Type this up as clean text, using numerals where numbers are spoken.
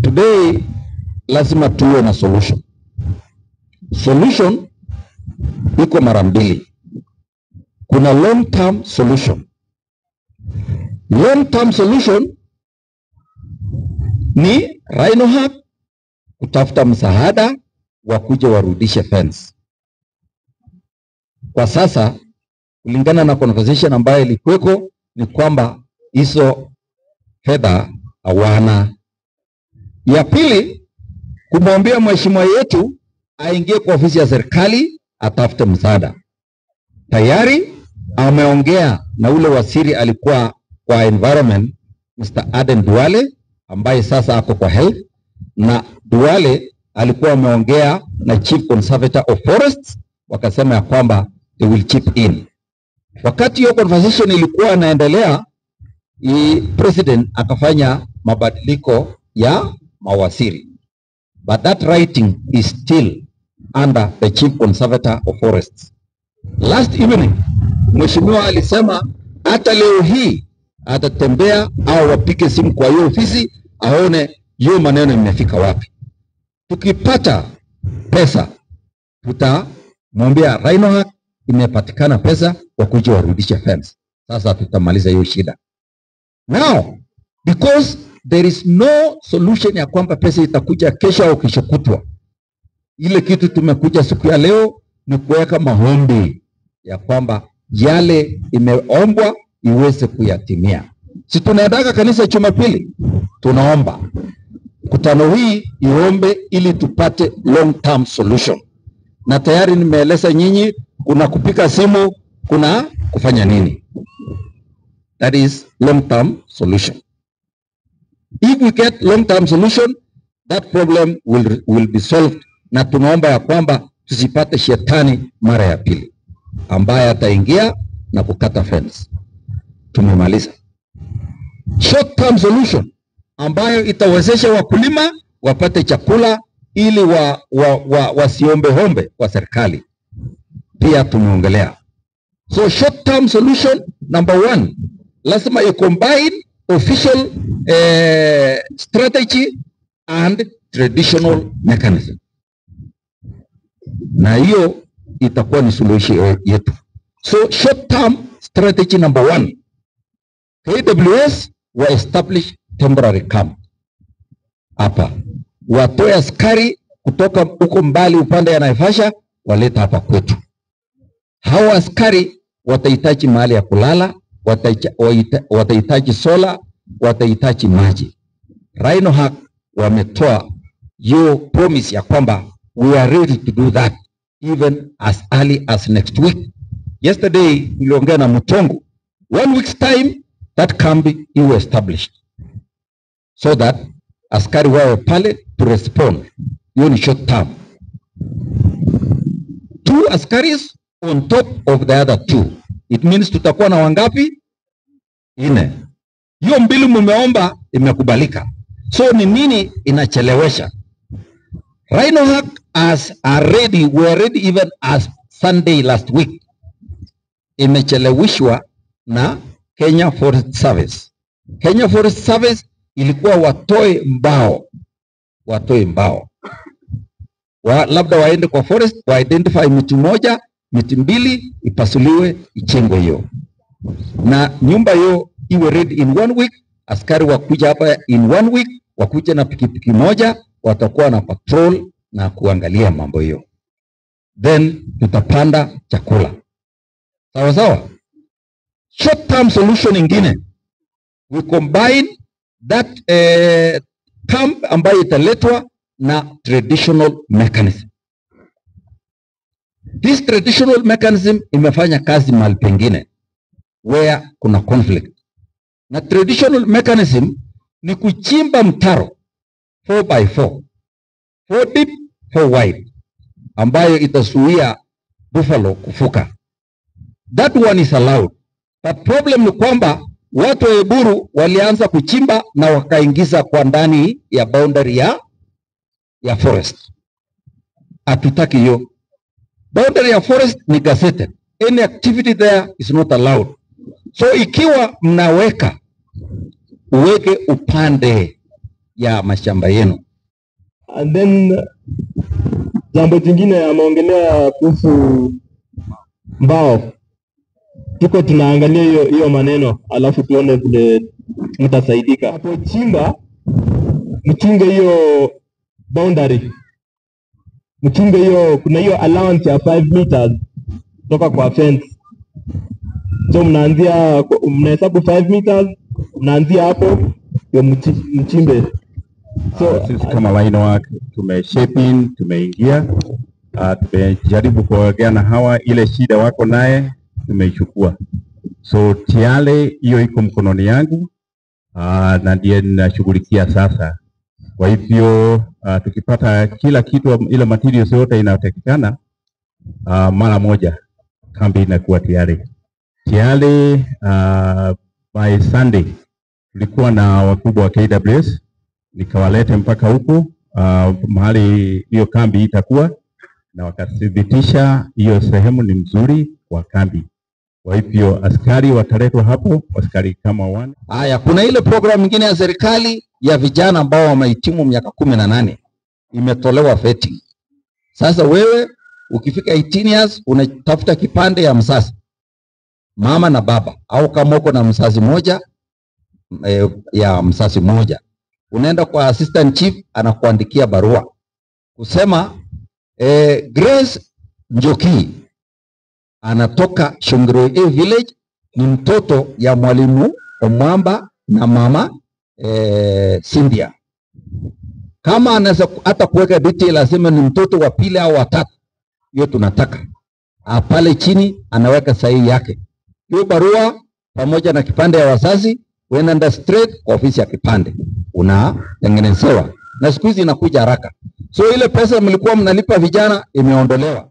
Today lazima tuwe na solution. Solution iko mara mbili. Kuna long term solution. Long term solution ni Rhino-Hub kutafuta msaada wa kuja warudishe fence. Kwa sasa kulingana na conversation ambayo ilikuweko ni kwamba hizo fedha hawana. Ya pili, kumwambia mheshimiwa yetu aingie kwa ofisi ya serikali atafute msaada. Tayari ameongea na ule waziri alikuwa kwa environment, Mr. Aden Duale, ambaye sasa ako kwa health, na Duale alikuwa ameongea na Chief Conservator of Forests, wakasema ya kwamba they will chip in. Wakati hiyo conversation ilikuwa inaendelea, president akafanya mabadiliko ya mawaziri. But that writing is still under the Chief Conservator of Forests. Last evening, mheshimiwa alisema hata leo hii atatembea au wapike simu kwa hiyo ofisi aone hiyo maneno imefika wapi. Tukipata pesa tutamwambia Rhino-Hub imepatikana pesa kwa kuja warudishe fence. Sasa tutamaliza hiyo shida. Now, because there is no solution ya kwamba pesa itakuja kesho au kesho kutwa. Ile kitu tumekuja siku ya leo ni kuweka maombi ya kwamba yale imeombwa iweze kuyatimia. Si tunaendaga kanisa Jumapili, tunaomba mkutano hii iombe ili tupate long term solution. Na tayari nimeeleza nyinyi kuna kupika simu, kuna kufanya nini. That is long term solution. If we get long term solution, that problem will be solved, na tunaomba ya kwamba tusipate shetani mara ya pili ambaye ataingia na kukata fence. Tumemaliza. Short term solution ambayo itawezesha wakulima wapate chakula ili wasiombe hombe kwa serikali, pia tumeongelea. So short term solution number 1, lazima combine official strategy and traditional mechanism. Na hiyo itakuwa ni solution yetu. So short term strategy number 1, KWS will establish temporary camp. Hapa watoe askari kutoka huko mbali upande ya Naivasha waleta hapa kwetu. Hawa askari watahitaji mahali ya kulala, watahitaji sola, watahitaji maji. Rhino-Hub wametoa hiyo promise ya kwamba we are ready to do that even as early as next week. Yesterday niliongea na Mutongo, 1 week's time that camp is established so that askari wawe pale to respond. Hiyo ni short term. 2 askaris on top of the other 2. It means tutakuwa na wangapi? 4. Hiyo mbili mumeomba imekubalika. So ni nini inachelewesha? Rhino-Hub are ready, we are ready even as Sunday last week. Imechelewishwa na Kenya Forest Service. Kenya Forest Service ilikuwa watoe mbao. Labda waende kwa forest, wa identify miti moja, miti mbili, ipasuliwe, ichengwe hiyo. Na nyumba hiyo iwe ready in 1 week, askari wakuja hapa in 1 week, wakuja na pikipiki moja, watakuwa na patrol na kuangalia mambo hiyo. Then tutapanda chakula. Sawa sawa? Short term solution ingine, we combine that camp ambayo italetwa na traditional mechanism. This traditional mechanism imefanya kazi mahali pengine where kuna conflict. Na traditional mechanism ni kuchimba mtaro 4x4, 4 deep, 4 wide, ambayo itazuia buffalo kufuka. That one is allowed. But problem ni kwamba watu wa Eburu walianza kuchimba na wakaingiza kwa ndani ya boundary ya forest. Hatutaki hiyo. Boundary ya forest ni gazetted. Any activity there is not allowed. So ikiwa mnaweka, uweke upande ya mashamba yenu. And then jambo jingine ameongelea kuhusu mbao. Tuko tunaangalia hiyo maneno, alafu tuone vile mtasaidika. Hapo chimba, mchunge hiyo boundary. Mchunge hiyo, kuna hiyo allowance ya 5 meters kutoka kwa fence. So mnahesabu 5 meters, mnaanzia hapo ndio mchimbe. So sisi kama line work tumeshaping, tumeingia, tumejaribu kuongea na hawa, ile shida wako naye tumeichukua. So tayari hiyo iko mkononi yangu, na ndiye ninashughulikia sasa. Kwa hivyo tukipata kila kitu, ile materials yote inayotakikana, mara moja kambi inakuwa tayari. By Sunday tulikuwa na wakubwa wa KWS, nikawalete mpaka huko mahali hiyo kambi itakuwa, na wakathibitisha hiyo sehemu ni mzuri wa kambi. Kwa hivyo askari wataletwa hapo, askari kama 1. Haya, kuna ile program nyingine ya serikali ya vijana ambao wamehitimu miaka 18 imetolewa vetting. Sasa wewe ukifika 18 years unatafuta kipande ya mzazi, mama na baba, au kama uko na mzazi moja ya mzazi moja, unaenda kwa assistant chief, anakuandikia barua kusema Grace Njoki anatoka Shongoro village, ni mtoto ya mwalimu Omwamba na mama Cynthia. Kama anaweza hata kuweka detail aseme ni mtoto wa pili au wa tatu, hiyo tunataka pale chini anaweka sahihi yake. Hiyo barua pamoja na kipande ya wazazi unaenda straight kwa ofisi ya kipande, unatengenezewa, na siku hizi inakuja haraka. So ile pesa mlikuwa mnalipa vijana imeondolewa.